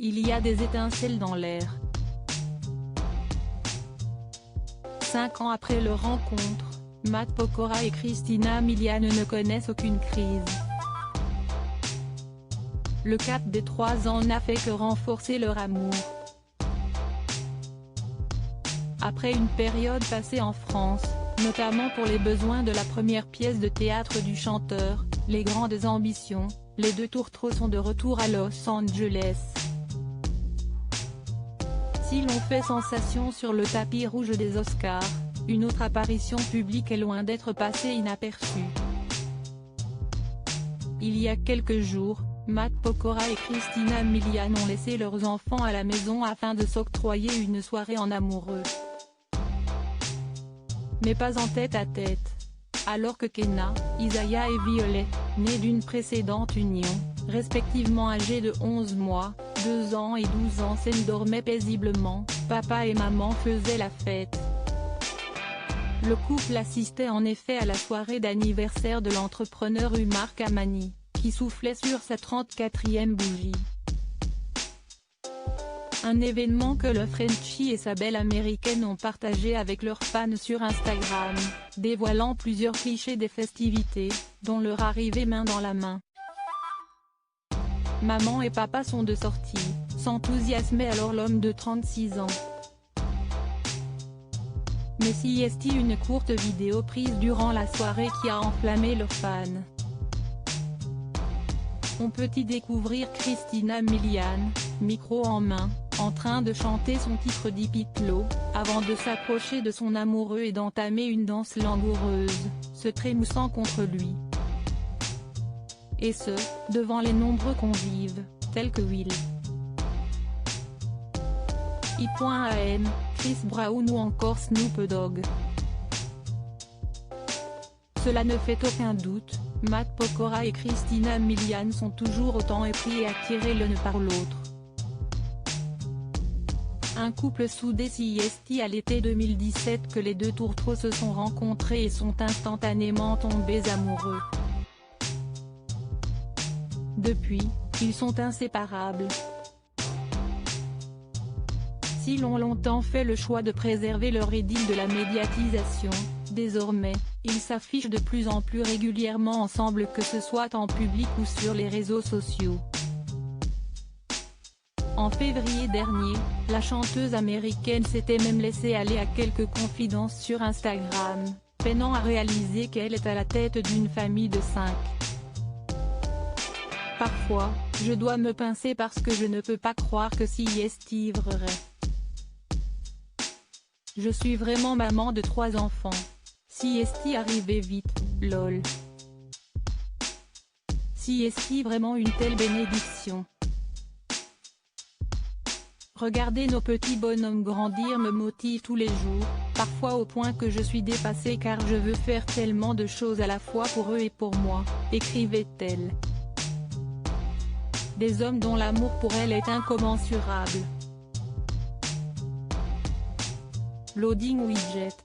il y a des étincelles dans l'air. 5 ans après leur rencontre, Matt Pokora et Christina Milian ne connaissent aucune crise. Le cap des 3 ans n'a fait que renforcer leur amour. Après une période passée en France, notamment pour les besoins de la première pièce de théâtre du chanteur, Les Grandes Ambitions, les deux tourtereaux sont de retour à Los Angeles. Si l'on fait sensation sur le tapis rouge des Oscars, une autre apparition publique est loin d'être passée inaperçue. Il y a quelques jours, Matt Pokora et Christina Milian ont laissé leurs enfants à la maison afin de s'octroyer une soirée en amoureux. Mais pas en tête-à-tête. Alors que Kenna, Isaiah et Violet, nés d'une précédente union, respectivement âgés de 11 mois, 2 ans et 12 ans s'endormaient paisiblement, papa et maman faisaient la fête. Le couple assistait en effet à la soirée d'anniversaire de l'entrepreneur Umar Kamani, qui soufflait sur sa 34e bougie. Un événement que le Frenchie et sa belle américaine ont partagé avec leurs fans sur Instagram, dévoilant plusieurs clichés des festivités, dont leur arrivée main dans la main. Maman et papa sont de sortie, s'enthousiasmait alors l'homme de 36 ans. Mais si est une courte vidéo prise durant la soirée qui a enflammé leurs fans. On peut y découvrir Christina Milian, micro en main, en train de chanter son titre d'Ipitlo, avant de s'approcher de son amoureux et d'entamer une danse langoureuse, se trémoussant contre lui. Et ce, devant les nombreux convives, tels que Will I.am, Chris Brown ou encore Snoop Dogg. Cela ne fait aucun doute, Matt Pokora et Christina Milian sont toujours autant épris et attirés l'un par l'autre. Un couple soudé si à l'été 2017 que les deux tourtereaux se sont rencontrés et sont instantanément tombés amoureux. Depuis, ils sont inséparables. Si l'on longtemps fait le choix de préserver leur idylle de la médiatisation, désormais, ils s'affichent de plus en plus régulièrement ensemble que ce soit en public ou sur les réseaux sociaux. En février dernier, la chanteuse américaine s'était même laissée aller à quelques confidences sur Instagram, peinant à réaliser qu'elle est à la tête d'une famille de 5. Parfois, je dois me pincer parce que je ne peux pas croire que si est vrai. Je suis vraiment maman de 3 enfants. Si est arrivé vite, lol. Si est vraiment une telle bénédiction. Regarder nos petits bonhommes grandir me motive tous les jours, parfois au point que je suis dépassée car je veux faire tellement de choses à la fois pour eux et pour moi, écrivait-elle. Des hommes dont l'amour pour elle est incommensurable. Loading widget.